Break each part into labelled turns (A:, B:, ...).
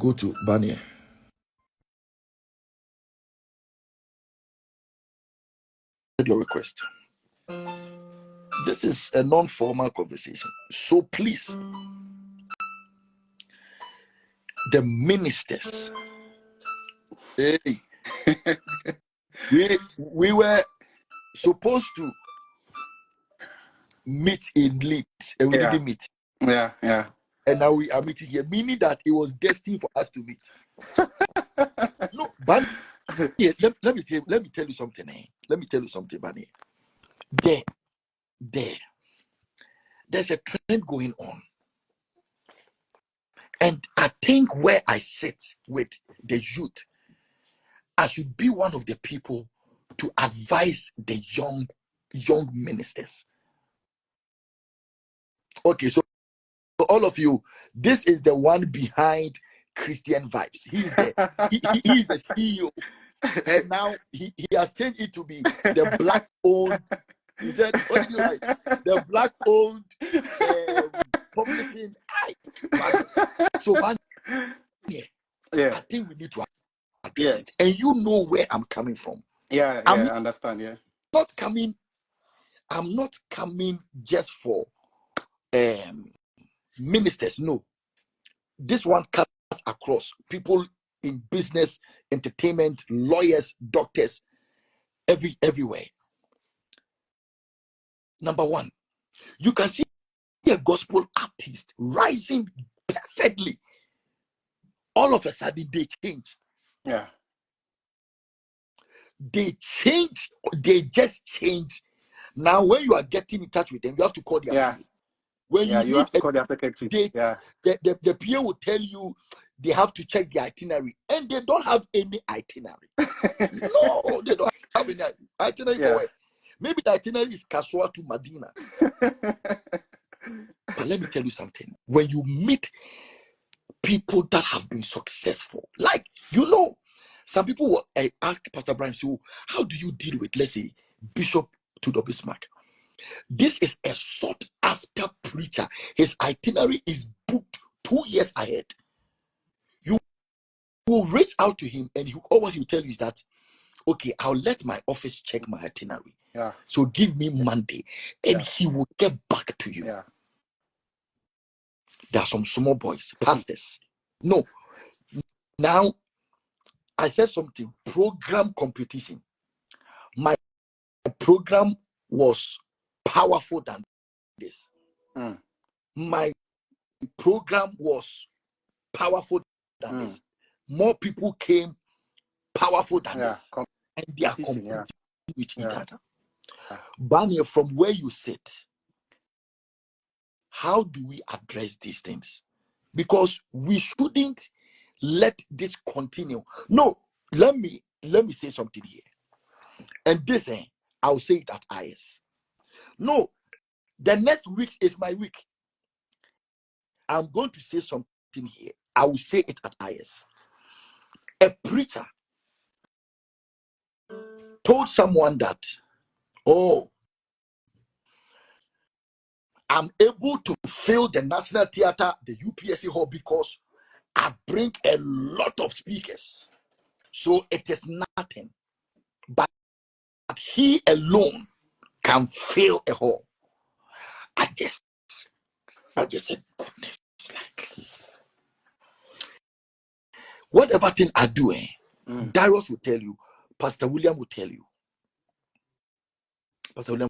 A: go to Bania. Your request. This is a non-formal conversation. So please, the ministers, hey, we were supposed to meet in Leeds and we didn't meet.
B: Yeah.
A: And now we are meeting here, meaning that it was destined for us to meet. No, but yeah, let me tell you something. Let me tell you something, Bunny. There's a trend going on. And I think where I sit with the youth, I should be one of the people to advise the young ministers. Okay, so all of you, this is the one behind Christian Vibes. He's he's the CEO, and now he has changed it to be the black owned. He said, "What did you write? The black owned publishing." So one, I think we need to address it, and you know where I'm coming from.
B: I understand. Yeah,
A: I'm not coming just for ministers. No, this one cuts across people in business, entertainment, lawyers, doctors, everywhere. Number one, you can see a gospel artist rising perfectly. All of a sudden, they change.
B: Yeah.
A: They change. They just change. Now, when you are getting in touch with them, you have to call their PA. When
B: you have to call their secretary.
A: Date, the PA will tell you they have to check the itinerary, and they don't have any itinerary. No, they don't have any itinerary for it. Maybe the itinerary is Kasua to Medina. But let me tell you something. When you meet people that have been successful, like, some people will ask Pastor Brian, so how do you deal with, let's say, Bishop Tudor Bismarck? This is a sought after preacher. His itinerary is booked 2 years ahead. You will reach out to him, and all what he'll tell you is that, okay, I'll let my office check my itinerary.
B: Yeah.
A: So give me Monday, and he will get back to you.
B: Yeah.
A: There are some small boys, pastors. No. Now, I said something, program competition. My program was powerful than this. My program was powerful than this. More people came powerful than this. And they are competing with each other. Banya, from where you sit, how do we address these things? Because we shouldn't let this continue. No, let me say something here. And this, I'll say it at IS. No, the next week is my week. I'm going to say something here. I will say it at IS. A preacher told someone that, oh, I'm able to fill the National Theatre, the UPSC hall, because I bring a lot of speakers. So it is nothing. But he alone can fill a hall. I just said, goodness, like, whatever thing I do, Darius will tell you, Pastor William will tell you. Pastor William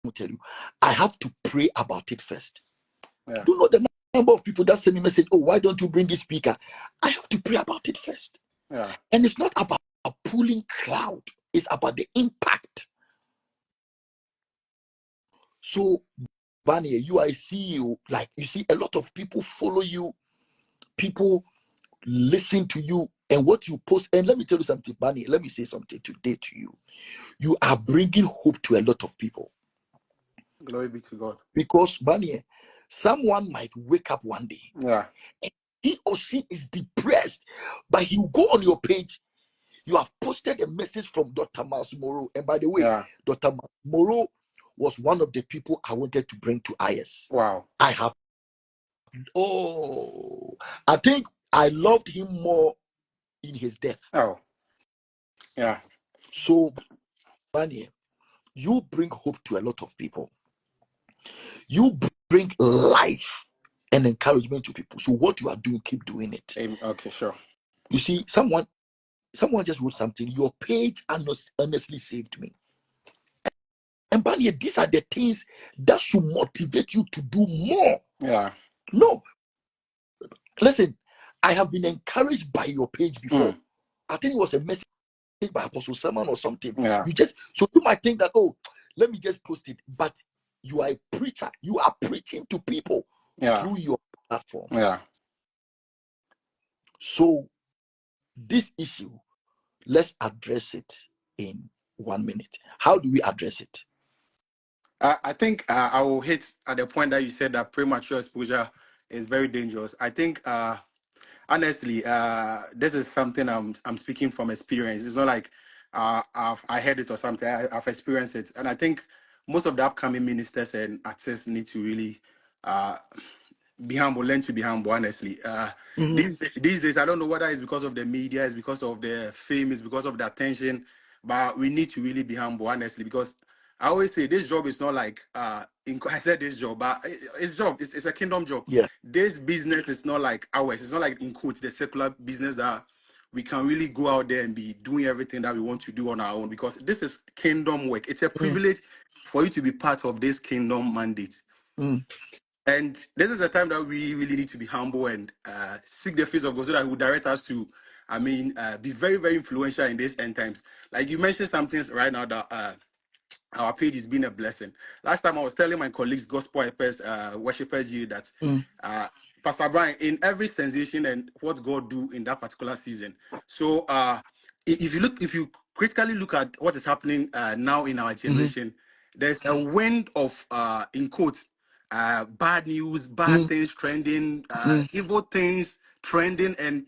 A: will tell you, I have to pray about it first. Do you know the number of people that send me a message, oh, why don't you bring this speaker? I have to pray about it first. And it's not about a pulling crowd. It's about the impact. So, Vanya, you are a CEO. Like, you see, a lot of people follow you. People listen to you and what you post. And let me tell you something, Vanya. Let me say something today to you. You are bringing hope to a lot of people.
B: Glory be to God.
A: Because, Vanya, someone might wake up one day. And he or she is depressed, but he will go on your page. You have posted a message from Dr. Miles Morrow. And by the way, Dr. Miles Morrow was one of the people I wanted to bring to IS.
B: Wow.
A: I think I loved him more in his death.
B: Oh, yeah.
A: So, Banye, you bring hope to a lot of people. You bring life and encouragement to people. So what you are doing, keep doing it.
B: Okay, sure.
A: You see, someone just wrote something. Your page honestly saved me. And Banye, these are the things that should motivate you to do more.
B: Yeah.
A: No, listen, I have been encouraged by your page before. I think it was a message by Apostle Simon or something.
B: Yeah.
A: So you might think that, oh, let me just post it. But you are a preacher. You are preaching to people through your platform.
B: Yeah.
A: So this issue, let's address it in 1 minute. How do we address it?
B: I think I will hit at the point that you said that premature exposure is very dangerous. I think honestly, this is something I'm speaking from experience. It's not like I heard it or something. I've experienced it, and I think most of the upcoming ministers and artists need to really be humble, learn to be humble. Honestly, these days, I don't know whether it's because of the media, it's because of the fame, it's because of the attention, but we need to really be humble, honestly, because I always say this job is not like I said this job, but it's a kingdom job.
A: Yeah.
B: This business is not like ours. It's not like in quotes the secular business that we can really go out there and be doing everything that we want to do on our own, because this is kingdom work. It's a privilege for you to be part of this kingdom mandate. And this is a time that we really need to be humble and seek the face of God so that He will direct us to, be very, very influential in these end times. Like you mentioned some things right now that our page has been a blessing. Last time I was telling my colleagues, gospel helpers, worshipers, that Pastor Brian, in every sensation and what God do in that particular season. So if you critically look at what is happening now in our generation, there's a wind of in quotes bad news, bad things trending, evil things trending, and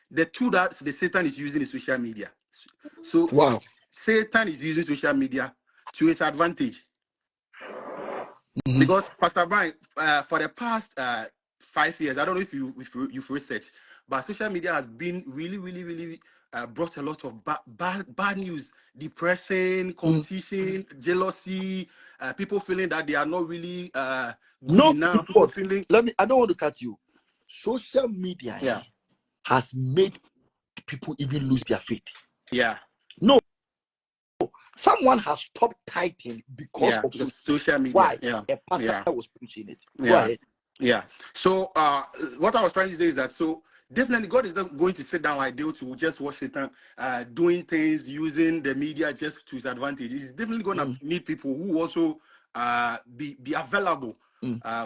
B: the tool that the Satan is using is social media. So
A: Wow.
B: Satan is using social media to his advantage. Because Pastor Brian, for the past 5 years, I don't know if you've researched, but social media has been really, really, really brought a lot of bad news, depression, competition, jealousy, people feeling that they are not really good enough. People feeling.
A: I don't want to cut you. Social media has made people even lose their faith.
B: Yeah.
A: No. Someone has stopped tithing because of
B: social media.
A: Why?
B: Yeah.
A: A pastor was preaching it.
B: Go ahead. Yeah. So what I was trying to say is that definitely God is not going to sit down ideal to just watch Satan doing things using the media just to his advantage. He's definitely going to need people who also be available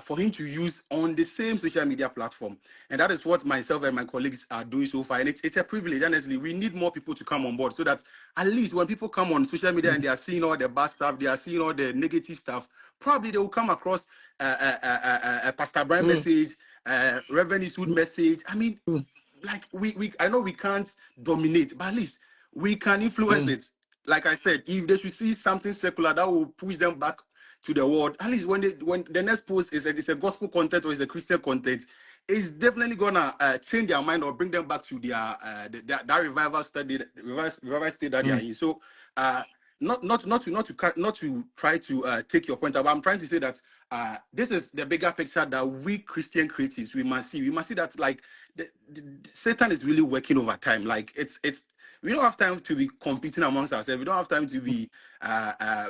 B: for him to use on the same social media platform. And that is what myself and my colleagues are doing so far. And it's a privilege, honestly. We need more people to come on board so that at least when people come on social media and they are seeing all the bad stuff, they are seeing all the negative stuff, probably they will come across a Pastor Brian message, Reverend Eastwood message. I mean, like I know we can't dominate, but at least we can influence it. Like I said, if they should see something secular that will push them back to the world, at least when the next post is a gospel content or is a Christian content, it's definitely gonna change their mind or bring them back to their that revival state that they are in. So not to try to take your point out, but I'm trying to say that this is the bigger picture that we Christian creatives we must see. We must see that like Satan is really working over time. Like it's we don't have time to be competing amongst ourselves. We don't have time to be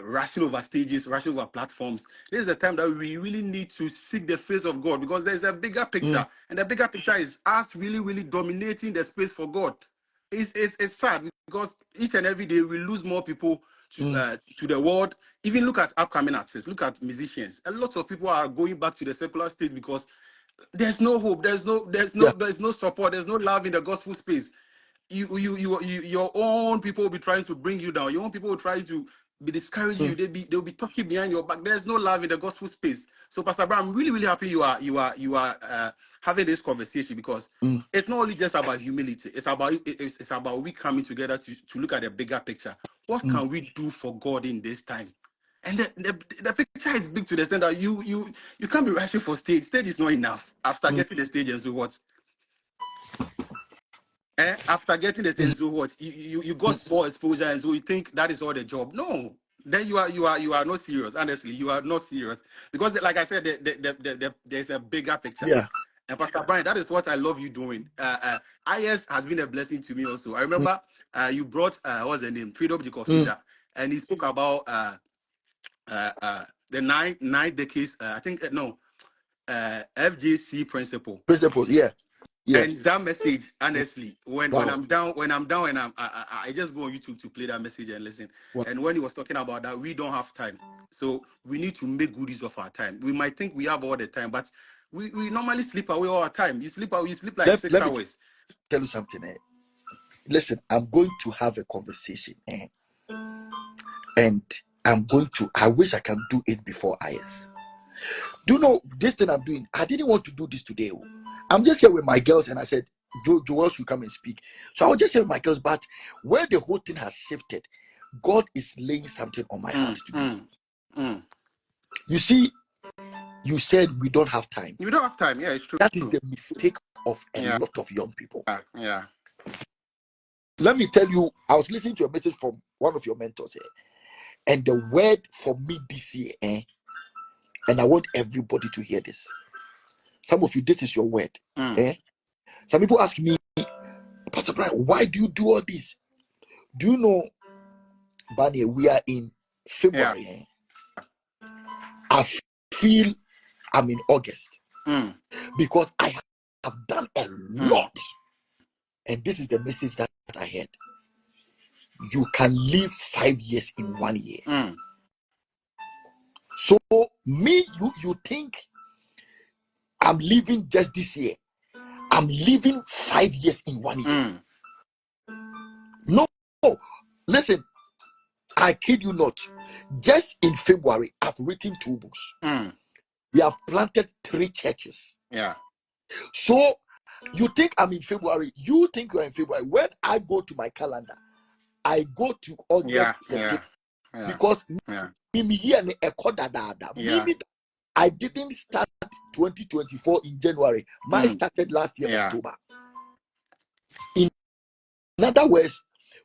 B: rushing over stages, rushing over platforms. This is the time that we really need to seek the face of God, because there's a bigger picture, and the bigger picture is us really, really dominating the space for God. It's sad because each and every day we lose more people to the world. Even look at upcoming artists, look at musicians. A lot of people are going back to the secular stage because there's no hope, there's no support, there's no love in the gospel space. Your own people will be trying to bring you down. Your own people will try to be discouraging you. They'll be talking behind your back. There's no love in the gospel space. So Pastor Abraham, I'm really, really happy you are having this conversation, because it's not only just about humility. It's about we coming together to look at the bigger picture. What can we do for God in this time? And the picture is big to the extent that you can't be rushing for stage. Stage is not enough. After getting the stage, and so what? After getting the thing, so what? You got more exposure, and so you think that is all the job. No, then you are not serious. Honestly, you are not serious, because like I said, there's a bigger picture.
A: Yeah.
B: And Pastor Brian, that is what I love you doing. IS has been a blessing to me also. I remember you brought what's the name, Freedom Jikofida, and he spoke about the nine decades. I think no, FJC principle.
A: Principles. Yeah. Yeah.
B: And that message, honestly, when
A: Wow.
B: I'm down, and I just go on YouTube to play that message and listen.
A: Wow.
B: And when he was talking about that, we don't have time, so we need to make good use of our time. We might think we have all the time, but we normally sleep away all our time. You sleep like 6
A: Let me
B: hours.
A: tell you something. Listen, I'm going to have a conversation, and I wish I can do it before IS. Do you know this thing I'm doing? I didn't want to do this today. I'm just here with my girls, and I said, Joel should come and speak. So I was just here with my girls, but where the whole thing has shifted, God is laying something on my heart to do. You see, you said we don't have time.
B: You don't have time. Yeah, it's true.
A: That is the mistake of a lot of young people.
B: Yeah.
A: Let me tell you, I was listening to a message from one of your mentors here, and the word for me this year, and I want everybody to hear this. Some of you, this is your word. Some people ask me, Pastor Brian, why do you do all this? Do you know, Barney, we are in February. I feel I'm in August because I have done a lot. And this is the message that I heard. You can live 5 years in 1 year. So me, you think I'm living just this year. I'm living 5 years in 1 year. No, listen, I kid you not. Just in February, I've written 2 books. We have planted 3 churches.
B: Yeah.
A: So you think I'm in February? You think you're in February? When I go to my calendar, I go to August, September, because I didn't start 2024 in January. Mine started last year, October. In other words,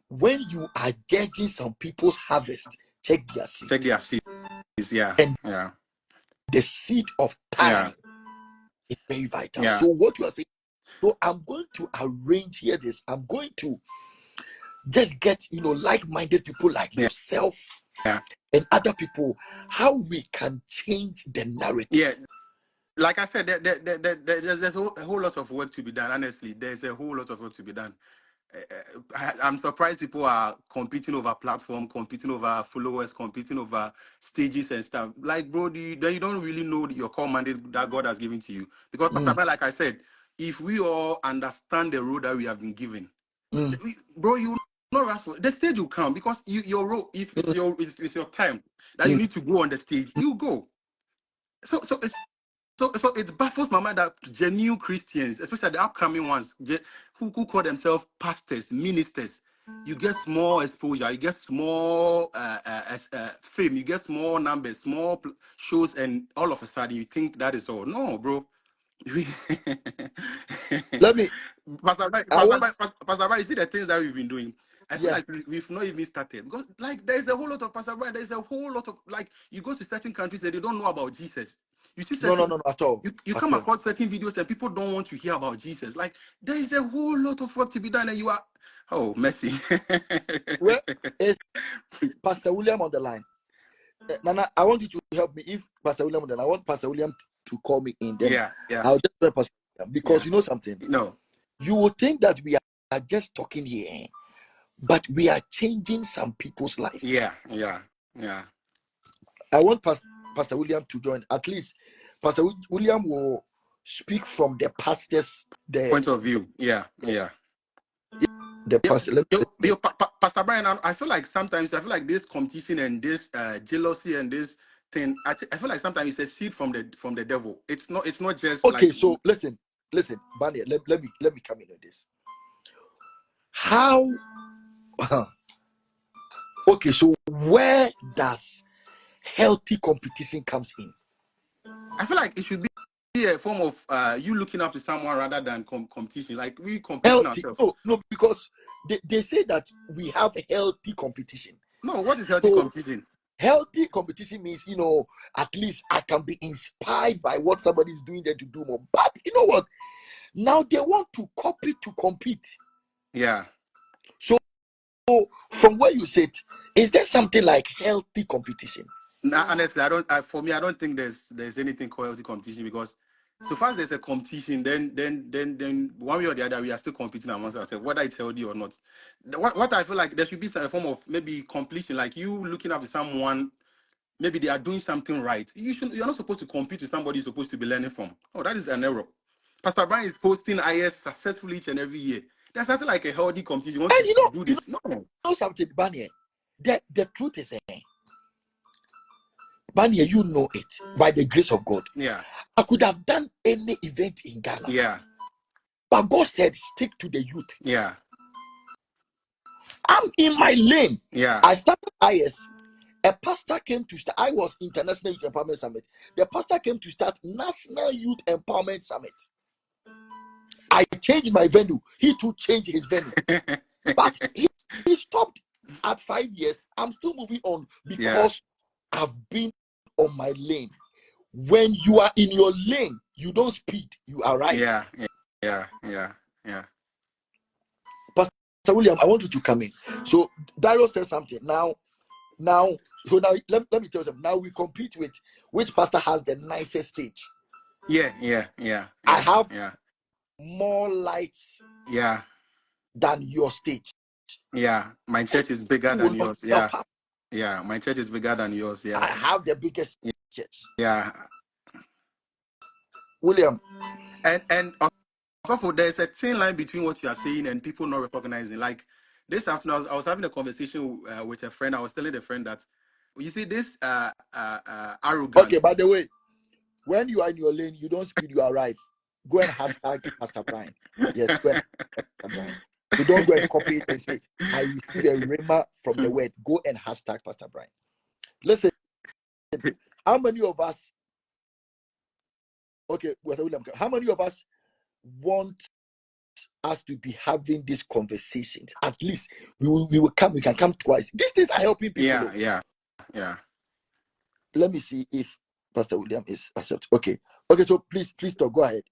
A: when you are judging some people's harvest, check their seed. And the seed of time is very vital. So what you are saying, so I'm going to arrange here this. I'm going to just get, like-minded people like yourself and other people, how we can change the narrative.
B: Yeah. Like I said, there's a whole lot of work to be done. Honestly, there's a whole lot of work to be done. I'm surprised people are competing over platform, competing over followers, competing over stages and stuff. Like, bro, you don't really know your core mandate that God has given to you. Because, Pastor Brian, like I said, if we all understand the road that we have been given, bro, you know, the stage will come, because your role, if it's your time that you need to go on the stage, you go. So it baffles my mind that genuine Christians, especially the upcoming ones, who call themselves pastors, ministers, you get small exposure, you get small fame, you get small numbers, small shows, and all of a sudden you think that is all. No, bro.
A: Let me.
B: Pastor Brian, you see the things that we've been doing. I feel like we've not even started, because like there's a whole lot of Pastor Brian. There's a whole lot of, like, you go to certain countries and they don't know about Jesus. You see certain,
A: no at all.
B: You come across certain videos and people don't want to hear about Jesus. Like, there is a whole lot of work to be done, and you are, mercy.
A: Where is Pastor William on the line? Nana, I want you to help me. If Pastor William on the line, I want Pastor William to call me in. Then I'll just tell Pastor William, because you know something.
B: No,
A: you will think that we are just talking here, but we are changing some people's life.
B: Yeah.
A: I want Pastor William to join. At least Pastor William will speak from the pastor's
B: point of view. Yeah.
A: The pastor.
B: Pastor Brian, I feel like sometimes this competition and this jealousy and this thing. I feel like sometimes it's a seed from the devil. It's not just
A: okay.
B: Like,
A: so listen, Barney. Let me come in on this. How? Okay, so where does healthy competition comes in?
B: I feel like it should be a form of you looking up to someone rather than competition. Like we competing
A: Healthy.
B: ourselves.
A: No, because they say that we have healthy competition.
B: No, what is healthy
A: So
B: competition?
A: healthy competition means, at least I can be inspired by what somebody is doing there to do more. But you know what? Now they want to copy to compete.
B: Yeah.
A: So from where you sit, is there something like healthy competition?
B: Nah, honestly, for me, I don't think there's anything called healthy competition, because so far as there's a competition, then one way or the other we are still competing amongst ourselves, whether it's healthy or not. What I feel like there should be some form of maybe completion, like you looking up to someone, maybe they are doing something right. You're not supposed to compete with somebody you're supposed to be learning from. Oh, that is an error. Pastor Brian is posting IS successfully each and every year. There's nothing like a healthy competition. You want
A: And
B: to do this? No.
A: something, Banya. The truth is, Banya, you know it by the grace of God.
B: Yeah.
A: I could have done any event in Ghana.
B: Yeah.
A: But God said, stick to the youth.
B: Yeah.
A: I'm in my lane.
B: Yeah.
A: I started IS. A pastor came to start. I was International Youth Empowerment Summit. The pastor came to start National Youth Empowerment Summit. I changed my venue. He too changed his venue. But he stopped at 5 years. I'm still moving on because I've been on my lane. When you are in your lane, you don't speed, you arrive.
B: Yeah.
A: Pastor William, I want you to come in. So Dario said something. Now, so now let me tell you something. Now we compete with which pastor has the nicest stage.
B: Yeah.
A: I have more lights than your stage.
B: Yeah, my church is bigger than yours. Yeah, my church is bigger than yours. Yeah,
A: I have the biggest church.
B: Yeah,
A: William.
B: and also there's a thin line between what you are saying and people not recognizing. Like this afternoon, I was having a conversation with a friend. I was telling the friend that you see this arrogance.
A: Okay, by the way, when you are in your lane, you don't speed, you arrive. Go and hashtag Pastor Brian. Yes, go and Pastor Brian. So don't go and copy it and say, I received a rhema from the word. Go and hashtag Pastor Brian. Listen, how many of us, okay, William, how many of us want us to be having these conversations? At least we can come twice. These things are helping people.
B: Yeah.
A: Let me see if Pastor William is accepted. Okay, so please talk. Go ahead.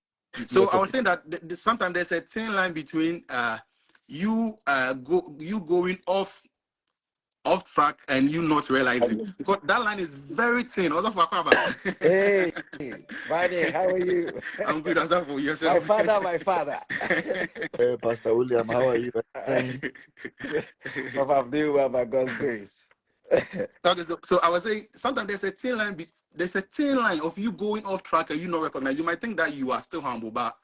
B: So I was saying that sometimes there's a thin line between you going off track and you not realizing, because that line is very thin.
C: Hey, Friday, how are you?
B: I'm good. As for yourself.
C: My father.
A: Pastor William, how are you?
C: Papa, I'm doing well by God's grace.
B: So I was saying sometimes there's a thin line. There's a thin line of you going off track and you not recognize. You might think that you are still humble, but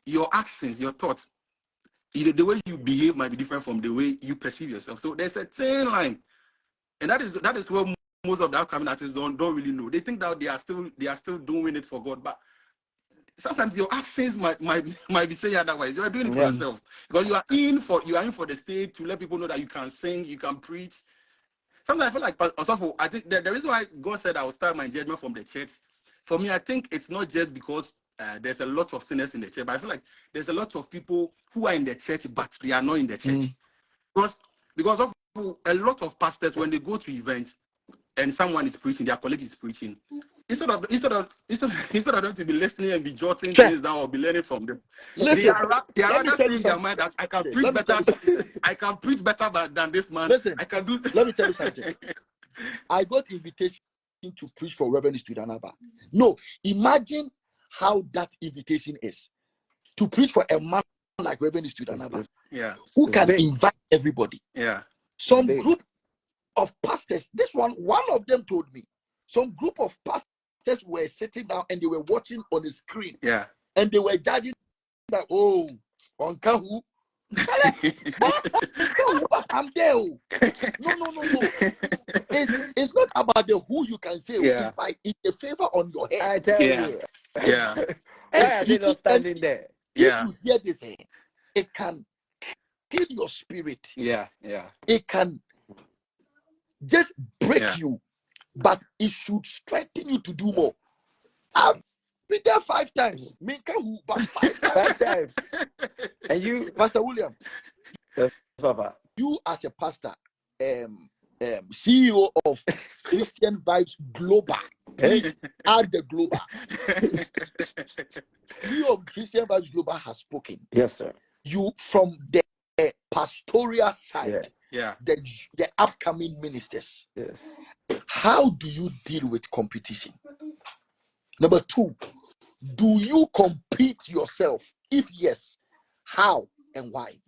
B: your actions, your thoughts, the way you behave might be different from the way you perceive yourself. So there's a thin line, and that is where most of the upcoming artists don't really know. They think that they are still doing it for God, but sometimes your actions might be saying otherwise. You are doing it for yourself, because you are in for the stage to let people know that you can sing, you can preach. Sometimes I feel like, I think the reason why God said I will start my judgment from the church, for me, I think it's not just because there's a lot of sinners in the church, but I feel like there's a lot of people who are in the church, but they are not in the church. Because of a lot of pastors, when they go to events and someone is preaching, their colleague is preaching, instead of them to be listening and be jotting things down or be learning from them,
A: listen,
B: they are rather saying in their mind that I can preach better. I can preach better than this man.
A: Listen,
B: I can do.
A: Let me tell you something. I got invitation to preach for Reverend Studanaba. No, imagine how that invitation is to preach for a man like Reverend Studanaba, who can invite everybody. Some group of pastors. One of them told me, some group of pastors were sitting down and they were watching on the screen. And they were judging that, oh, on Kahu. I'm there. No. It's not about the who you can say. It's the favor on your head.
C: I tell you. Why are they not standing there?
A: If you hear this, it can kill your spirit. It can just break you, but it should strengthen you to do more. been there 5 times. Minka who, but 5 times.
C: 5 times. And you,
A: Pastor William,
C: yes, Papa.
A: you as a pastor, CEO of Christian Vibes Global, please add the global. CEO of Christian Vibes Global has spoken.
C: Yes, sir.
A: You from the pastoral side,
B: Yeah.
A: the upcoming ministers.
C: Yes.
A: How do you deal with competition? Number 2, do you compete yourself? If yes, how and why?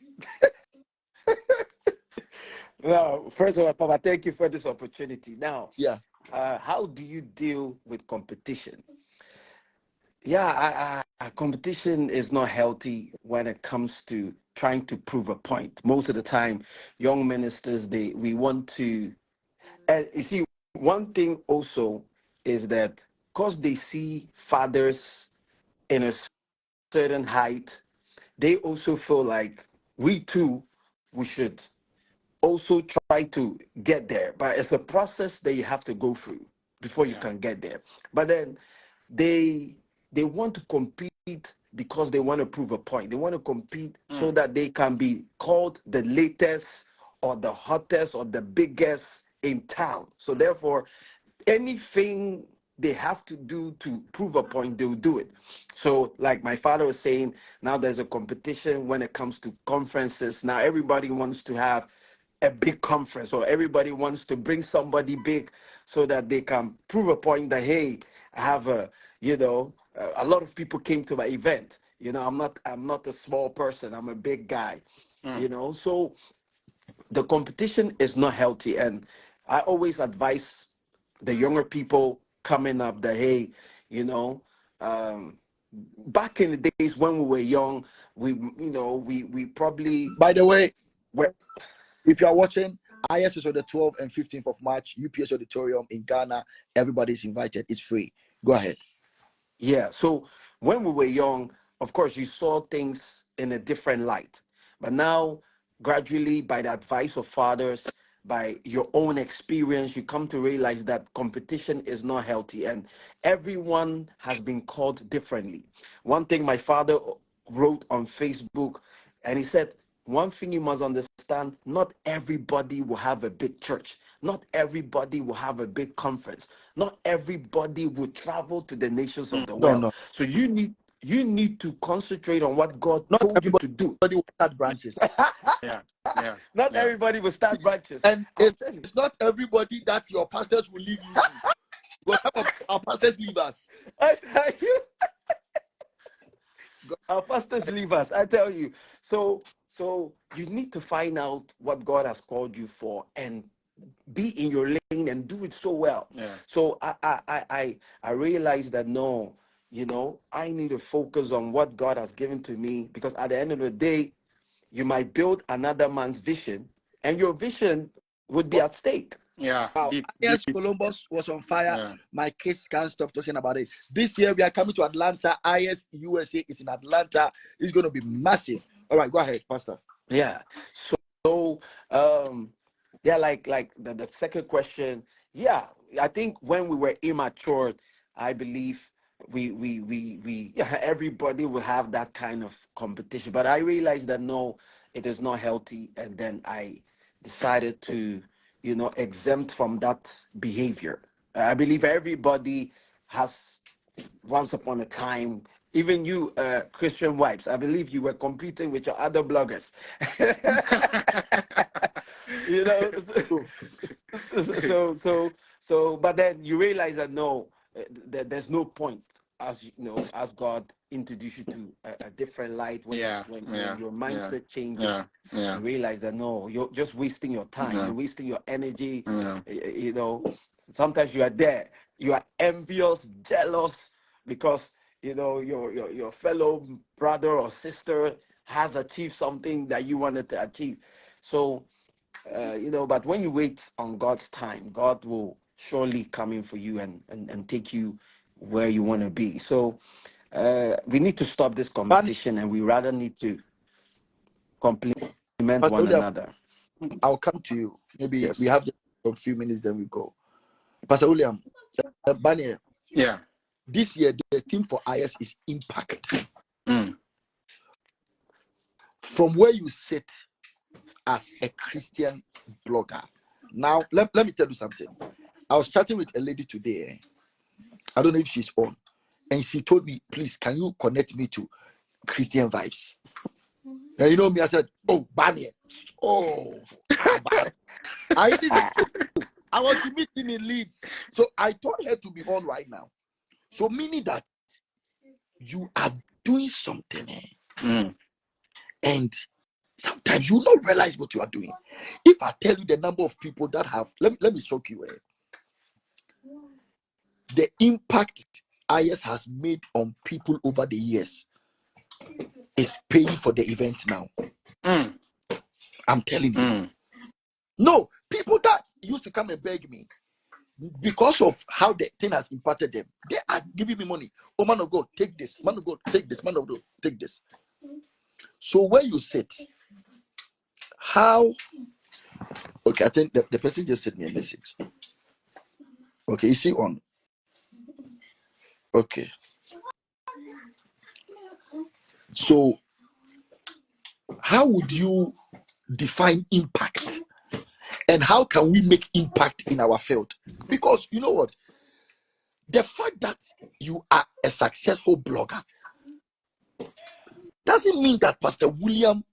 C: Well, first of all, Papa, thank you for this opportunity. Now,
A: Yeah.
C: how do you deal with competition? Yeah, competition is not healthy when it comes to trying to prove a point. Most of the time, young ministers, we want to, and you see, one thing also is that because they see fathers in a certain height, they also feel like we too, we should also try to get there. But it's a process that you have to go through before you can get there. But then they want to compete because they want to prove a point. They want to compete so that they can be called the latest or the hottest or the biggest in town. So therefore, anything they have to do to prove a point, they'll do it. So like my father was saying, now there's a competition when it comes to conferences. Now everybody wants to have a big conference, or everybody wants to bring somebody big so that they can prove a point that, hey, I have a lot of people came to my event. I'm not a small person, I'm a big guy. So the competition is not healthy, and I always advise the younger people coming up that, hey, um, back in the days when we were young, we probably
A: By the way,
C: were.
A: if you are watching, IS is on the 12th and 15th of March, UPS Auditorium in Ghana. Everybody's invited. It's free. Go ahead.
C: Yeah. So when we were young, of course, you saw things in a different light. But now, gradually, by the advice of fathers, by your own experience, you come to realize that competition is not healthy, and everyone has been called differently. One thing my father wrote on Facebook, and he said, one thing you must understand, not everybody will have a big church. Not everybody will have a big conference. Not everybody will travel to the nations of the world.
A: No.
C: So you need to concentrate on what God
A: Not
C: told you to do.
A: everybody will start branches.
C: Not everybody will start branches.
A: And
C: I'm telling you.
A: it's not everybody that your pastors will leave you to. Because some of our pastors leave us.
C: I tell you. Our pastors leave us. I tell you. So you need to find out what God has called you for and be in your lane and do it so well. So I realized that no, I need to focus on what God has given to me, because at the end of the day, you might build another man's vision and your vision would be at stake.
A: Wow. Yes, Columbus was on fire. My kids can't stop talking about it. This year we are coming to Atlanta. IS USA is in Atlanta. It's going to be massive. All right, go ahead, Pastor.
C: Yeah. So yeah, like the second question. Yeah, I think when we were immature, I believe everybody will have that kind of competition. But I realized that no, it is not healthy, and then I decided to exempt from that behavior. I believe everybody has once upon a time, even you Christian wives, I believe you were competing with your other bloggers. But then you realize that no, there's no point, as God introduced you to a different light, when your mindset changes. You realize that no, you're just wasting your time, you're wasting your energy. Sometimes you are there, you are envious, jealous, because your fellow brother or sister has achieved something that you wanted to achieve. So but when you wait on God's time, God will surely come in for you and take you where you want to be. So we need to stop this competition, and we rather need to complement
A: Pastor
C: one
A: William,
C: another.
A: I'll come to you. Maybe we
C: Yes.
A: have just a few minutes, then we go. Pastor William, Bania, this year the theme for IS is impact. From where you sit as a Christian blogger. Now, let me tell you something. I was chatting with a lady today. I don't know if she's on. And she told me, please, can you connect me to Christian Vibes? And you know me, I said, oh, Barney. Oh, I was meeting in Leeds. So I told her to be on right now. So meaning that you are doing something. And sometimes you don't realize what you are doing. If I tell you the number of people that have, let me shock you. The impact IS has made on people over the years is paying for the event now. I'm telling you. No, people that used to come and beg me because of how the thing has impacted them, they are giving me money. Oh, man of God, take this. Man of God, take this. Man of God, take this. So where you sit, how? Okay, I think the person just sent me a message. Okay, is she on? Okay. So how would you define impact? And how can we make impact in our field? Because you know what? The fact that you are a successful blogger doesn't mean that Pastor William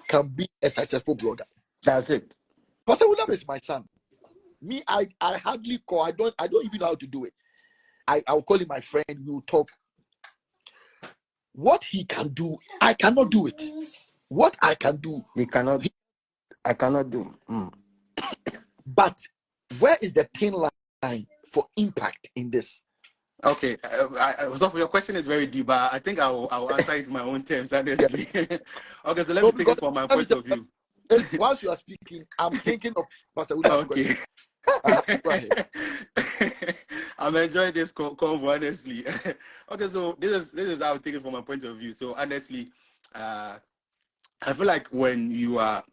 A: can be a successful blogger.
C: That's it.
A: Pastor William is my son. Me, I hardly call. I don't even know how to do it. I'll call him my friend. We'll talk. What he can do, I cannot do it. What I can do,
C: I cannot do.
A: But where is the thin line for impact in this?
B: Okay, so your question is very deep, but I think I'll answer it in my own terms, honestly. Okay, so let me take it from my point of view.
A: Whilst you are speaking, I'm thinking of Pastor William's question. Go ahead.
B: I'm enjoying this convo, honestly. Okay, so this is how I take it from my point of view. So honestly, I feel like when you are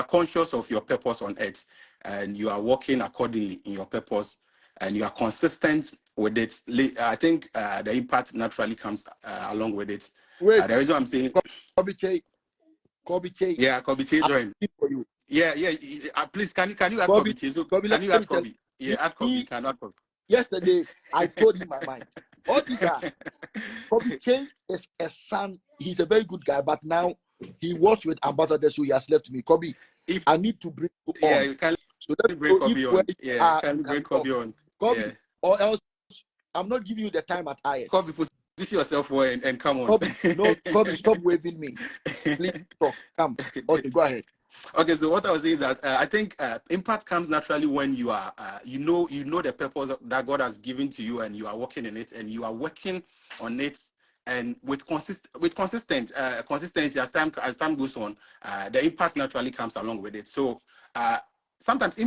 B: conscious of your purpose on earth and you are working accordingly in your purpose and you are consistent with it, I think the impact naturally comes along with it.
A: Wait,
B: the reason I'm saying
A: Kobby.
B: Yeah, Kobby join.
A: For you.
B: Yeah. Please, can you add Kobby? Can you add Kobby? Yeah, add Kobby. Can add Kobby.
A: Yesterday, I told him my mind. All these are Kobby is a son. He's a very good guy, but now he works with ambassadors, so he has left me. Kobby, I need to bring you on.
B: Yeah, you can bring Kobby on. Yeah, can bring Kobby on.
A: Kobby, or else I'm not giving you the time at IS.
B: Kobby, position yourself well and come on.
A: Kobby, stop waving me. Please stop. Come. Okay, go ahead.
B: Okay, so what I was saying is that I think impact comes naturally when you are, you know the purpose that God has given to you, and you are working in it, and you are working on it, and with consistency as time goes on, the impact naturally comes along with it. So sometimes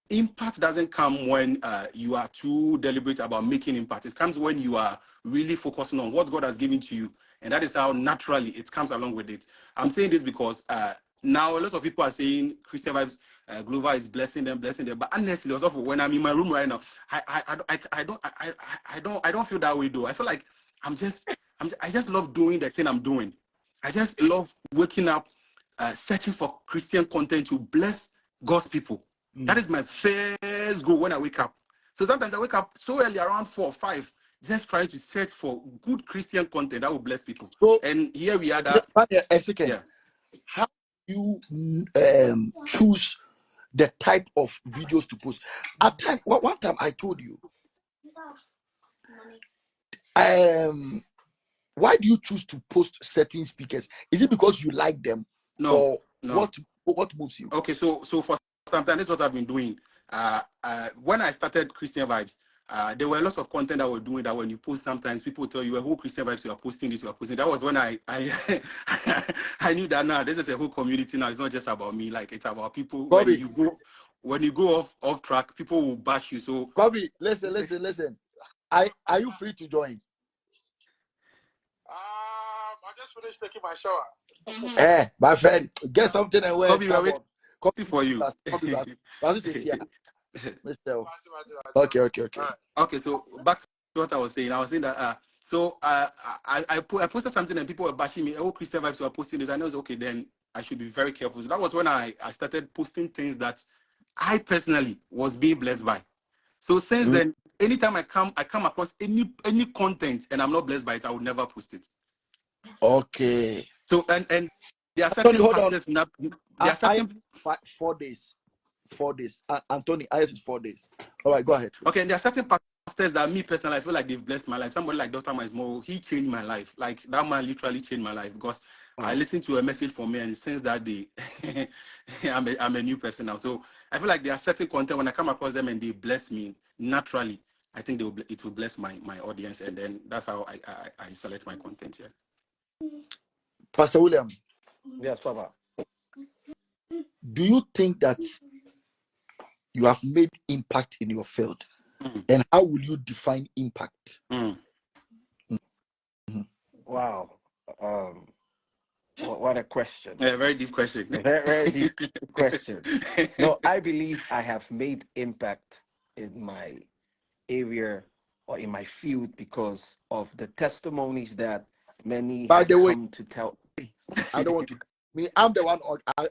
B: impact doesn't come when you are too deliberate about making impact. It comes when you are really focusing on what God has given to you, and that is how naturally it comes along with it. I'm saying this because now a lot of people are saying Christian Vibes Glover is blessing them, but honestly, also when I'm in my room right now, I don't feel that way though. I feel like I just love doing the thing I'm doing. I just love waking up, searching for Christian content to bless God's people. That is my first goal when I wake up. So sometimes I wake up so early, around 4 or 5, just trying to search for good Christian content that will bless people. So, and here we are.
A: How do you choose the type of videos to post? One time I told you, why do you choose to post certain speakers? Is it because you like them?
B: No.
A: What moves you?
B: Okay, so for some time, this is what I've been doing. When I started Christian Vibes, there were a lot of content that we're doing that when you post, sometimes people tell you, who Christian Vibes you are posting this, you are posting. That was when I I knew that now this is a whole community now. It's not just about me, like it's about people.
A: Kobby,
B: when you go off track, people will bash you. So
A: Kobby, listen. Are you free to join?
D: I just finished taking my shower.
A: My friend, get something and wear.
B: Kobby for you.
A: Okay.
B: Okay, so back what I was saying. I was saying that I posted something and people were bashing me. Oh, Christian vibes were posting this. I know, okay, then I should be very careful. So that was when I started posting things that I personally was being blessed by. So since then, anytime I come across any content and I'm not blessed by it, I would never post it.
A: Okay.
B: So and there are
A: Anthony,
B: certain
A: hold on.
B: pastors not. There are certain
A: 4 days. 4 days. Anthony, I is 4 days. All right, go ahead. Please.
B: Okay, and there are certain pastors that me personally I feel like they've blessed my life. Somebody like Dr. Maismo, he changed my life. Like that man literally changed my life because I listened to a message from me, and since that day, I'm a new person now. So I feel like there are certain content when I come across them and they bless me naturally. I think it will bless my audience, and then that's how I select my content here.
A: Pastor William.
C: Yes, Papa.
A: Do you think that you have made impact in your field? And how will you define impact?
C: Wow. What a question.
B: Yeah, very deep question.
C: Very deep question. No, I believe I have made impact in my area or in my field because of the testimonies that many
A: By
C: have
A: the way,
C: come to tell.
A: I don't want to. I'm the one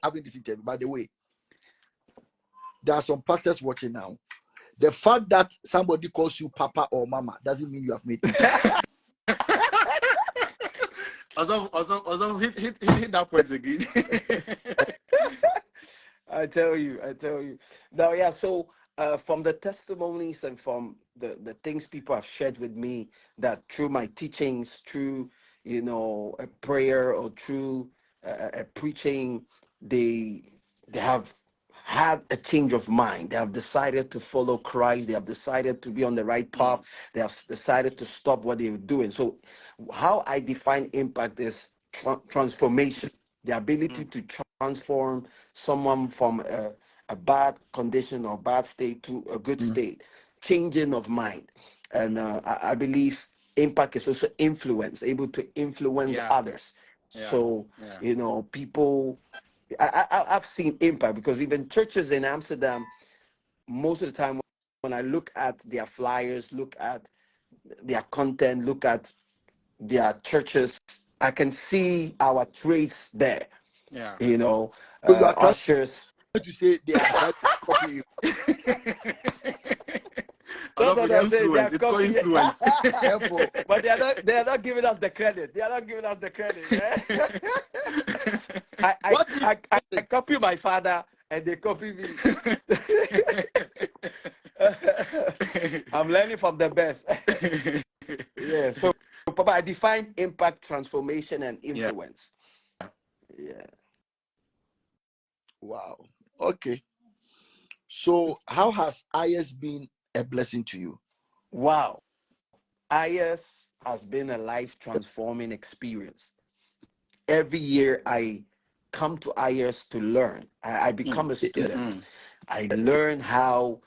A: having this interview. By the way, there are some pastors watching now. The fact that somebody calls you Papa or Mama doesn't mean you have made impact.
B: Also, hit that point again.
C: I tell you. Now, yeah, so from the testimonies and from the things people have shared with me, that through my teachings, through, a prayer or through a preaching, they have had a change of mind. They have decided to follow Christ. They have decided to be on the right path. They have decided to stop what they're doing. So how I define impact is transformation, the ability to transform someone from a bad condition or bad state to a good state, changing of mind. And I believe impact is also influence, able to influence others. So, people, I've seen impact because even churches in Amsterdam, most of the time when I look at their flyers, look at their content, look at their churches, I can see our traits there.
B: Yeah.
A: So you are trying
C: Ushers.
A: to say they are trying to copy you.
C: No, they are
B: It's called influence.
A: Therefore,
C: but they are not giving us the credit. They are not giving us the credit. I copy my father and they copy me. I'm learning from the best. Yeah. So, Papa, I define impact, transformation, and influence. Yeah.
A: wow. Okay. So how has IS been a blessing to you?
C: Wow. IS has been a life transforming experience. Every year I come to IS to learn. I become a student. I learn how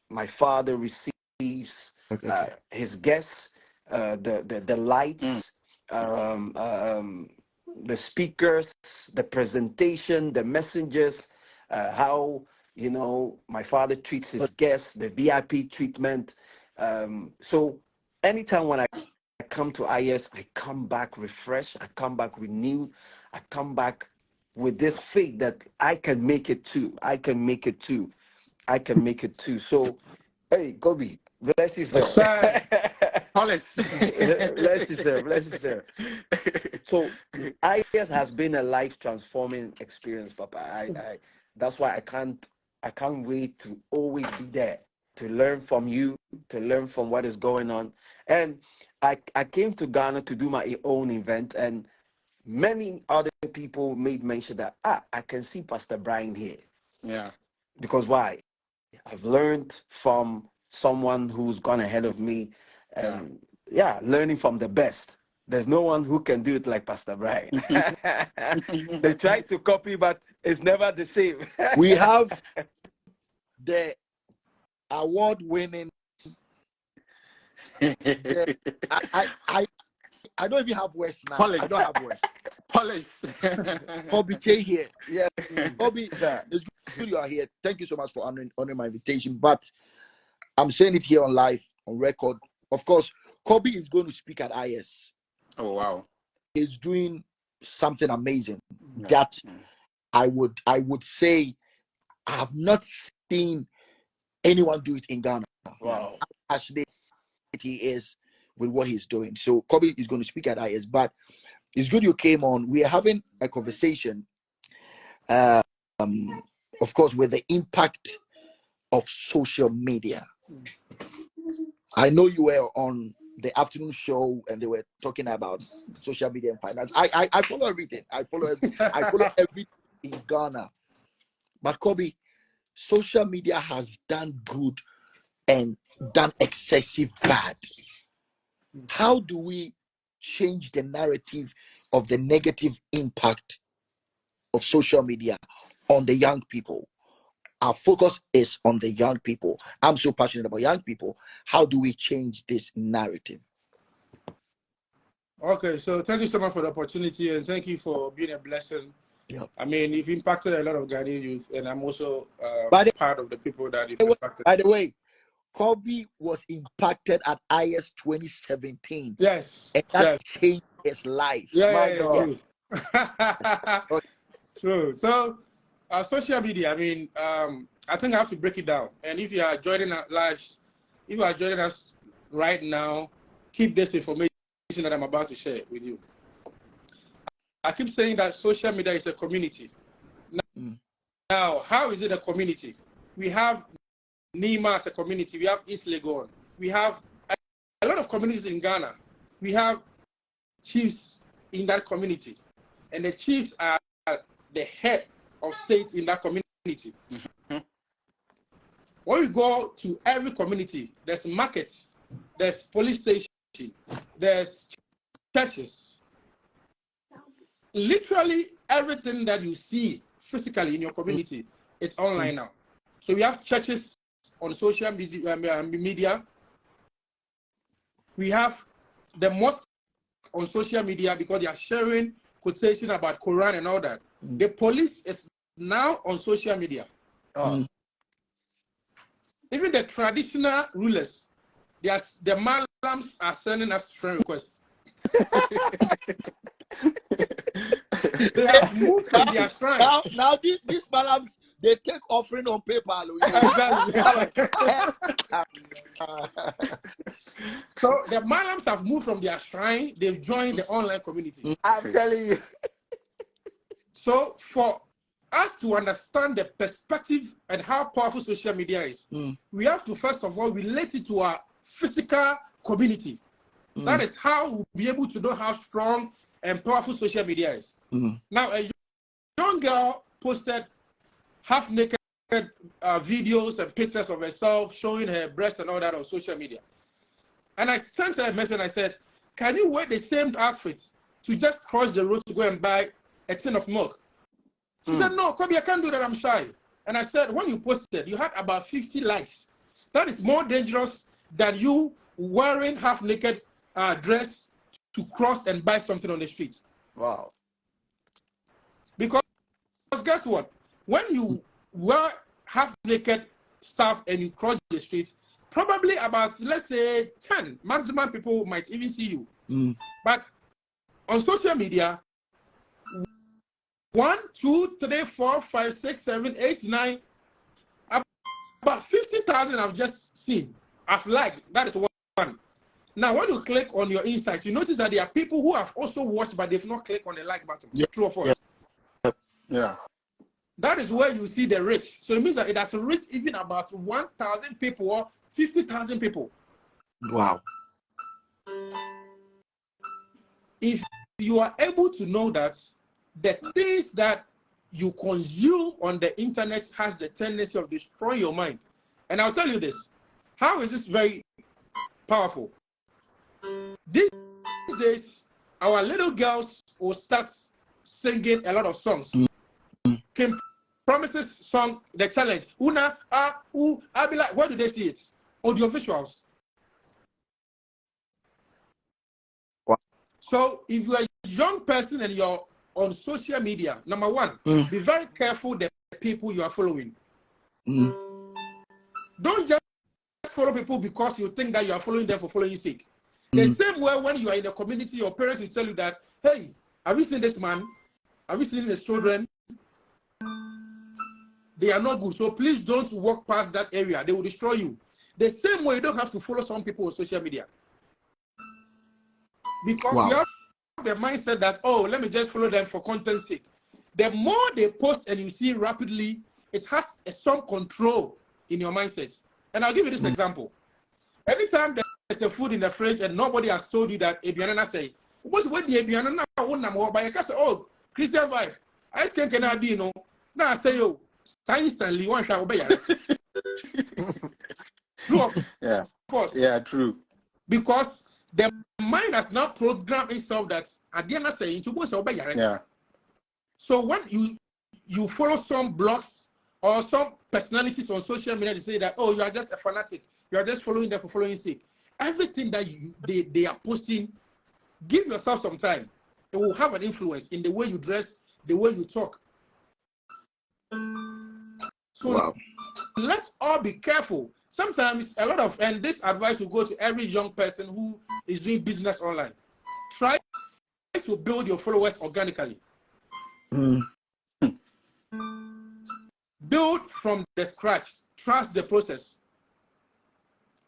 C: my father receives his guests, the lights, the speakers, the presentation, the messengers, how my father treats his guests, the VIP treatment. So anytime when I come to IS, I come back refreshed, I come back renewed, I come back with this faith that I can make it too. I can make it too. I can make it too. So, hey, Kobby, bless you, sir.
B: Polish.
C: Bless you, sir. Bless you, sir. So, IS has been a life transforming experience, Papa. I that's why I can't wait to always be there to learn from you, to learn from what is going on. And I came to Ghana to do my own event, and many other people made mention that I can see Pastor Brian here.
B: Yeah.
C: Because why? I've learned from someone who's gone ahead of me, and learning from the best. There's no one who can do it like Pastor Brian. They try to copy, but it's never the same.
A: We have the award-winning. I don't even have words now.
B: Polish.
A: I don't have words.
B: Polish.
A: Kobby Kyei here.
C: Yes,
A: Kobby, it's good you are here. Thank you so much for honoring my invitation. But I'm saying it here on live, on record, of course, Kobby is going to speak at IS.
B: Oh wow.
A: He's doing something amazing
B: Yeah.
A: that I would say I have not seen anyone do it in Ghana.
C: Wow.
A: Actually, he is with what he's doing. So Kobby is going to speak at IS, but it's good you came on. We are having a conversation, of course, with the impact of social media. I know you were on the afternoon show and they were talking about social media and finance. I follow everything. I follow everything in Ghana. But Kobby, social media has done good and done excessive bad. How do we change the narrative of the negative impact of social media on the young people? Our focus is on the young people. I'm so passionate about young people. How do we change this narrative?
D: Okay, so thank you so much for the opportunity and thank you for being a blessing.
A: Yep.
D: I mean, you've impacted a lot of Ghanaian youth, and I'm also part of the people that you've impacted.
A: By the way, Kobby was impacted at IS 2017.
D: Yes.
A: And that changed his life.
D: Yeah,
A: God.
D: True. True. So, social media, I mean, I think I have to break it down. And if you are joining us right now, keep this information that I'm about to share with you. I keep saying that social media is a community. Now, how is it a community? We have Nima as a community. We have East Legon. We have a lot of communities in Ghana. We have chiefs in that community. And the chiefs are the head of state in that community. Mm-hmm. When we go to every community, there's markets, there's police station, there's churches. Literally everything that you see physically in your community is online now. So we have churches on social media. We have the mosques on social media because they are sharing quotation about Quran and all that. The police is now on social media. Even the traditional rulers, the Malams are sending us friend requests. They have moved from their shrine.
A: Now these Malams, they take offering on PayPal.
D: So the Malams have moved from their shrine. They've joined the online community.
C: I'm telling you.
D: So for us to understand the perspective and how powerful social media is, we have to first of all relate it to our physical community. That is how we'll be able to know how strong and powerful social media is. Now, a young girl posted half-naked videos and pictures of herself showing her breast and all that on social media. And I sent her a message and I said, can you wear the same outfit to just cross the road to go and buy a tin of milk? She said, no, Kobby, I can't do that, I'm shy. And I said, when you posted, you had about 50 likes. That is more dangerous than you wearing half-naked dress to cross and buy something on the street.
C: Wow.
D: Because guess what? When you wear half-naked stuff and you cross the street, probably about, let's say, 10 maximum people might even see you. But on social media, 1, 2, 3, 4, 5, 6, 7, 8, 9, about 50,000 I've just seen. I've liked. That is one. Now, when you click on your insights, you notice that there are people who have also watched, but they've not clicked on the like button. True or false?
B: Yeah.
D: That is where you see the reach. So it means that it has reached even about 1,000 people or 50,000 people.
A: Wow.
D: If you are able to know that the things that you consume on the internet has the tendency of destroying your mind. And I'll tell you this. How is this very powerful? These days, our little girls will start singing a lot of songs. Kim Promises song, the challenge. Una, I'll be like, where do they see it? Audio visuals.
A: Wow.
D: So if you're a young person and you're on social media, number one, be very careful the people you are following. Don't just follow people because you think that you are following them for following sake. The same way when you are in a community, your parents will tell you that, hey, have you seen this man? Have you seen his children? They are not good. So please don't walk past that area. They will destroy you. The same way you don't have to follow some people on social media. Because you have the mindset that, oh, let me just follow them for content's sake. The more they post and you see rapidly, it has some control in your mindset. And I'll give you this example. Anytime there's a food in the fridge and nobody has told you that Ebianana say, what's what the Ebianana oh, Christian vibe. I can't do, you know. Now I say, oh, instantly one shall obey. Look,
B: yeah,
D: of course.
B: Yeah, true.
D: Because the mind has not programmed itself that at the end of saying,
B: yeah.
D: So when you follow some blogs or some personalities on social media, they say that, oh, you are just a fanatic. You are just following them for following sake. Everything that they are posting, give yourself some time. It will have an influence in the way you dress, the way you talk. So let's all be careful. Sometimes a lot of, and this advice will go to every young person who is doing business online. Try to build your followers organically. Build from the scratch. Trust the process.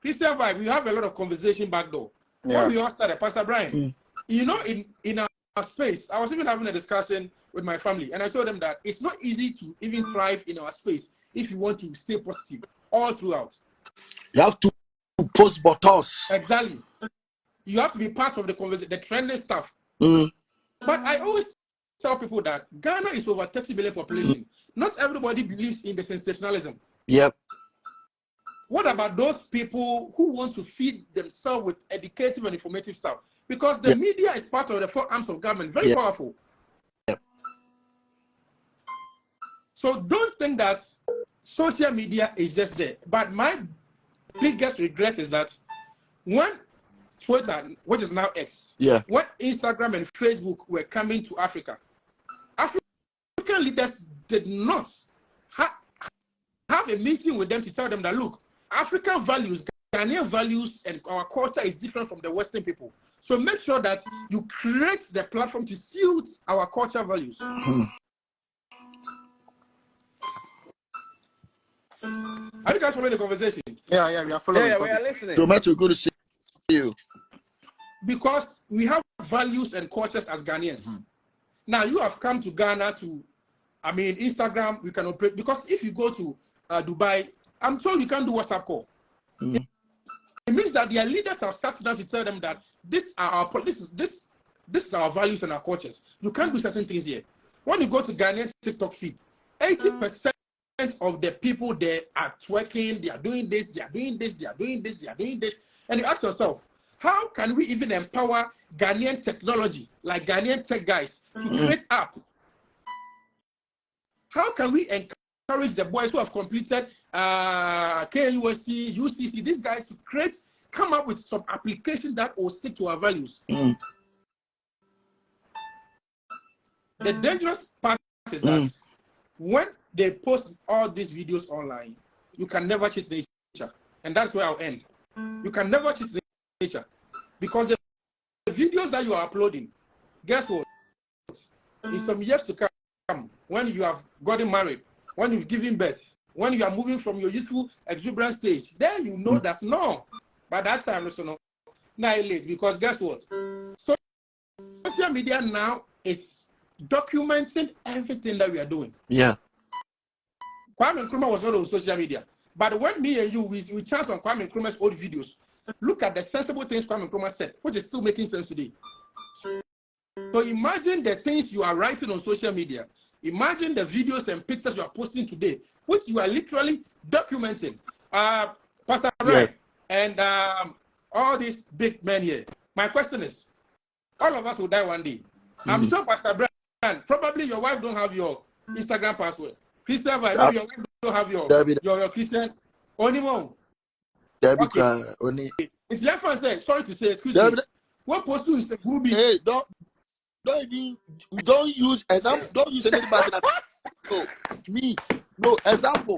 D: Christian vibe, we have a lot of conversation back door.
B: Yeah.
D: When we all started, Pastor Brian, you know, in our space, I was even having a discussion with my family, and I told them that it's not easy to even thrive in our space if you want to stay positive all throughout.
A: You have to post buttons.
D: Exactly. You have to be part of the conversation, the trending stuff. But I always tell people that Ghana is over 30 million population. Not everybody believes in the sensationalism.
A: Yep.
D: What about those people who want to feed themselves with educative and informative stuff? Because the media is part of the four arms of government, very powerful. So don't think that social media is just there. But my biggest regret is that when Twitter, which is now X, when Instagram and Facebook were coming to Africa, African leaders did not have a meeting with them to tell them that, look, African values, Ghanaian values, and our culture is different from the Western people. So make sure that you create the platform to suit our culture values. Are you guys following the conversation?
B: Yeah, we are following.
C: Yeah, we are listening.
A: Tomato, good to see you.
D: Because we have values and cultures as Ghanaians. Now, you have come to Ghana to, I mean, Instagram, we can operate. Because if you go to Dubai, I'm told you can't do WhatsApp call. It means that their leaders have started now to tell them that this is our values and our cultures. You can't do certain things here. When you go to Ghanaian TikTok feed, 80% of the people there are twerking, they are doing this, they are doing this, they are doing this, they are doing this. And you ask yourself, how can we even empower Ghanaian technology, like Ghanaian tech guys, to create app? How can we encourage the boys who have completed Kyei, UCC, these guys to come up with some application that will stick to our values? The dangerous part is that when they post all these videos online, you can never cheat nature. And that's where I'll end. You can never cheat nature. Because the videos that you are uploading, guess what? In some years to come, when you have gotten married, when you've given birth, when you are moving from your youthful exuberant stage, then you know that no. By that time, also now late. Because guess what? So social media now is documenting everything that we are doing.
A: Yeah.
D: Kwame Nkrumah was not on social media. But when me and you, we chanced on Kwame Nkrumah's old videos, look at the sensible things Kwame Nkrumah said, which is still making sense today. So imagine the things you are writing on social media. Imagine the videos and pictures you are posting today, which you are literally documenting. Pastor Ray and all these big men here. My question is, all of us will die one day. I'm sure Pastor Brian, probably your wife don't have your Instagram password. Christian, maybe your wife don't have your Christian. Onimo. It's your friend say, sorry to say, excuse me. What post is the groupie?
A: Hey, don't use example. Don't use anybody that. No, me. No example.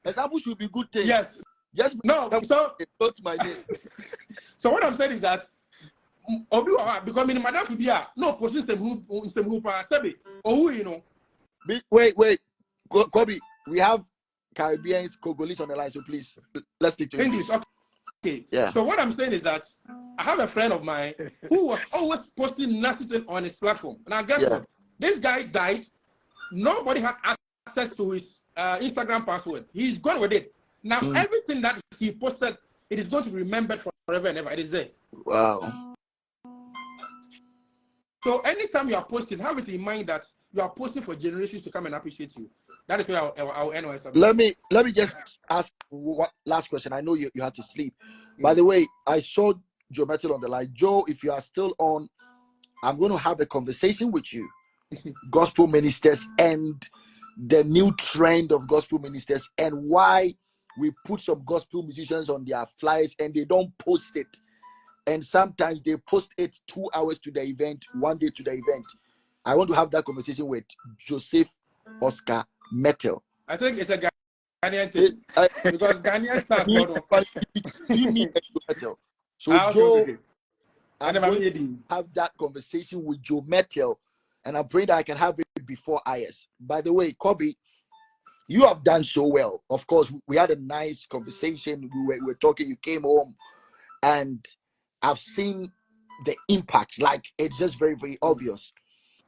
A: Example should be good things.
D: Yes.
A: Just
D: No, so
A: it's not my name.
D: so what I'm saying is that because in Madam Fibia, no position who Sabi or who you know.
A: Wait, Kobby, we have Caribbeans, Congolese on the line, so please let's stick to English.
D: Okay.
A: Yeah.
D: So what I'm saying is that I have a friend of mine who was always posting narcissism on his platform. Now guess what? This guy died. Nobody had access to his Instagram password. He's gone with it. Now everything that he posted, it is going to be remembered forever and ever. It is there.
A: Wow.
D: So anytime you are posting, have it in mind that you are posting for generations to come and appreciate you. That is where I'll end my subject.
A: Let me just ask one last question. I know you had to sleep. By the way, I saw Joe Metal on the line. Joe, if you are still on, I'm going to have a conversation with you. Gospel ministers and the new trend of gospel ministers and why we put some gospel musicians on their flyers and they don't post it. And sometimes they post it 2 hours to the event, 1 day to the event. I want to have that conversation with Joseph Oscar Metal.
D: I think it's a Ghanaian thing. Because Ghanaian stars
A: Metal. So Joe, I'm going to have that conversation with Joe Metal, and I'm praying that I can have it before IS. By the way, Kobby, you have done so well. Of course, we had a nice conversation. We were talking. You came home, and I've seen the impact. Like, it's just very, very obvious.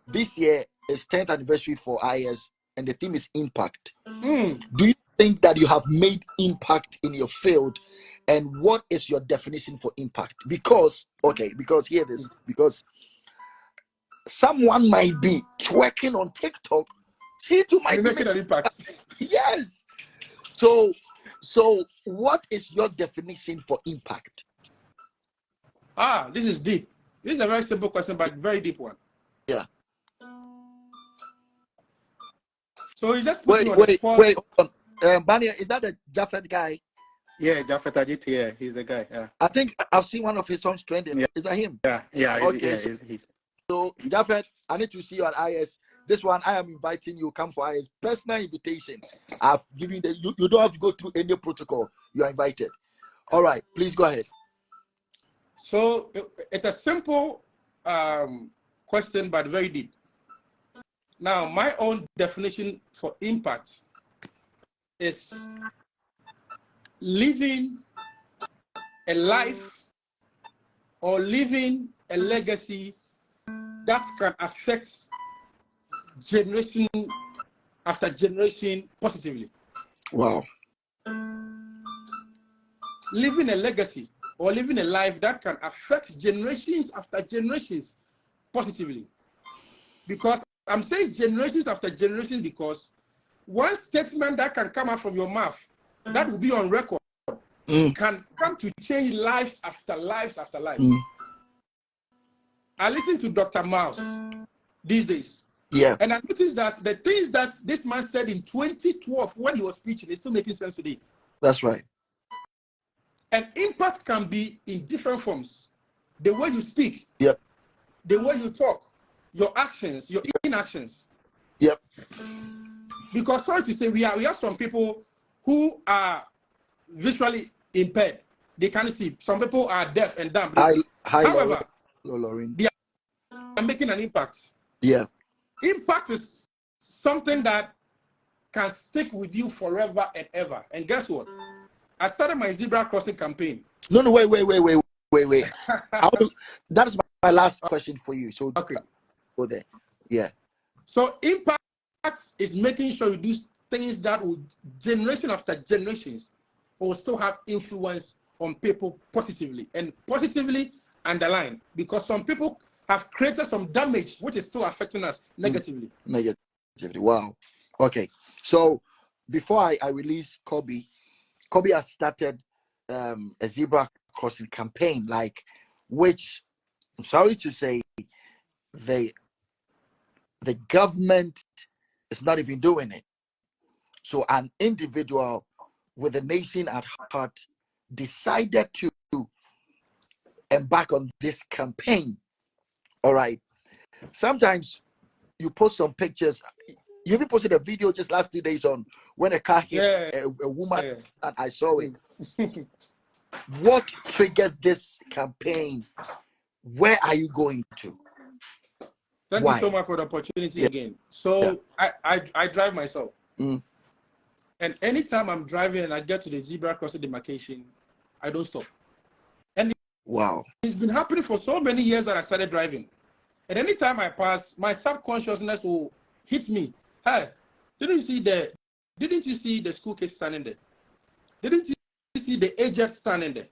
A: This year is 10th anniversary for IS, and the theme is impact. Do you think that you have made impact in your field? And what is your definition for impact? Because hear this, because someone might be twerking on TikTok. She too might be
D: making an impact.
A: Yes. So what is your definition for impact?
D: This is deep. This is a very simple question, but very deep one.
A: Yeah.
D: So you just put
A: wait, hold on. Bania, is that the Japheth guy?
B: Yeah, Japheth Ajit, yeah, he's the guy. Yeah.
A: I think I've seen one of his songs trending.
B: Yeah.
A: Is that him?
B: Yeah.
A: Okay. So Japheth, I need to see you at IS. This one, I am inviting you. Come for IS. Personal invitation. I've given you don't have to go through any protocol. You are invited. All right, please go ahead.
D: So it's a simple question, but very deep. Now, my own definition for impact is living a life or living a legacy that can affect generation after generation positively.
A: Wow.
D: Living a legacy or living a life that can affect generations after generations positively. Because I'm saying generations after generations because one statement that can come out from your mouth that will be on record can come to change lives after lives after lives. I listen to Dr. Miles these days.
A: Yeah.
D: And I noticed that the things that this man said in 2012 when he was preaching is still making sense today.
A: That's right.
D: And impact can be in different forms. The way you speak.
A: Yep.
D: The way you talk. Your actions, your inactions.
A: Yep.
D: Because sorry to say, we have some people who are visually impaired. They can't see. Some people are deaf and dumb. However, they are making an impact.
A: Yeah.
D: Impact is something that can stick with you forever and ever. And guess what? I started my zebra crossing campaign.
A: No, wait. That is my last question for you. So
D: okay,
A: go there. Yeah.
D: So impact is making sure you do things that will generation after generations will still have influence on people positively and positively underline because some people have created some damage which is still affecting us negatively.
A: Negatively. Wow. Okay. So before I release Kobby has started a zebra crossing campaign, which I'm sorry to say the government is not even doing it. So an individual with a nation at heart decided to embark on this campaign. All right. Sometimes you post some pictures. You even posted a video just last 2 days on when a car hit a woman,
D: Yeah.
A: and I saw it. What triggered this campaign? Where are you going to?
D: Thank you so much for the opportunity again. So I drive myself. And anytime I'm driving and I get to the zebra crossing demarcation, I don't stop. And it's been happening for so many years that I started driving. And anytime I pass, my subconsciousness will hit me. Hey, didn't you see the school kids standing there? Didn't you see the aged standing there?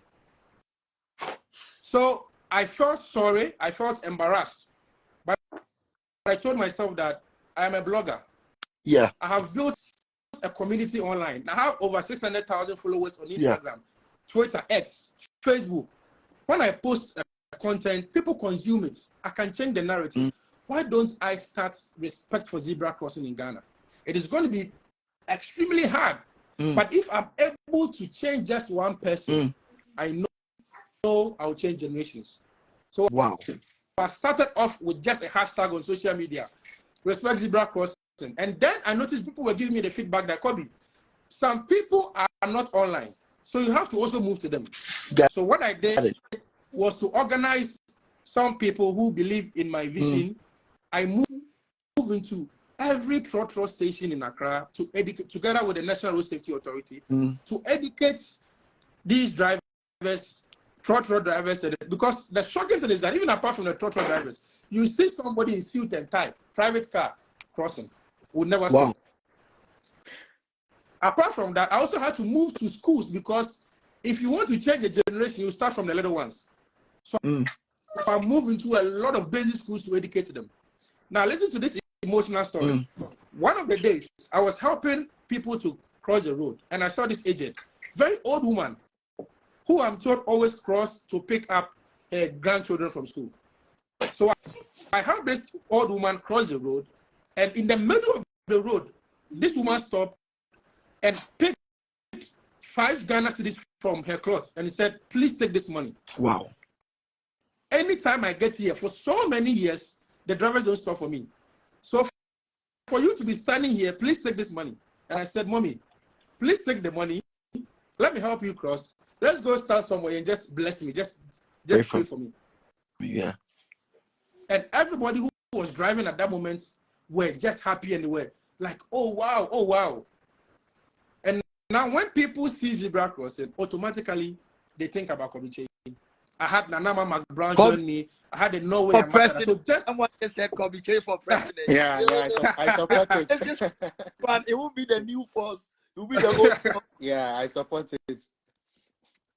D: So I felt sorry, I felt embarrassed. But I told myself that I am a blogger.
A: Yeah.
D: I have built a community online. I have over 600,000 followers on Instagram, Twitter, X, Facebook. When I post content, people consume it. I can change the narrative. Why don't I start respect for zebra crossing in Ghana? It is going to be extremely hard. But if I'm able to change just one person, I know I'll change generations. So I started off with just a hashtag on social media, respect zebra crossing. And then I noticed people were giving me the feedback that, Kobby, some people are not online. So you have to also move to them. So what I did was to organize some people who believe in my vision. I moved into every trotro station in Accra to educate, together with the National Road Safety Authority, to educate these drivers, trotro drivers. Because the shocking thing is that even apart from the trotro drivers, you see somebody in suit and tie, private car crossing, would never see. Apart from that, I also had to move to schools because if you want to change a generation, you start from the little ones. So I moved into a lot of basic schools to educate them. Now listen to this emotional story. One of the days, I was helping people to cross the road, and I saw this agent, very old woman, who I'm told always crossed to pick up her grandchildren from school. So I helped this old woman cross the road, and in the middle of the road, this woman stopped and picked 5 Ghana cedis from her clothes, and he said, please take this money.
A: Wow.
D: Anytime I get here, for so many years, the drivers don't stop for me. So for you to be standing here, please take this money. And I said, Mommy, please take the money. Let me help you cross. Let's go stand somewhere and just bless me. Just pray for me.
A: Yeah.
D: And everybody who was driving at that moment were just happy and they were like, oh, wow, oh, wow. And now when people see zebra crossing, automatically they think about Kobby. I had Nanama McBrown join me. I had the Norway ambassador. So just
A: someone just said Kobby for president.
B: I support it.
A: This one, it will be the new force. It will be the old force.
B: Yeah, I support it.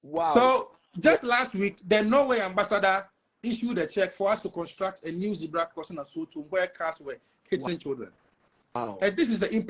A: Wow.
D: So just last week, the Norway ambassador issued a check for us to construct a new zebra crossing at Soto where cars were hitting children.
A: Wow.
D: And this is the impact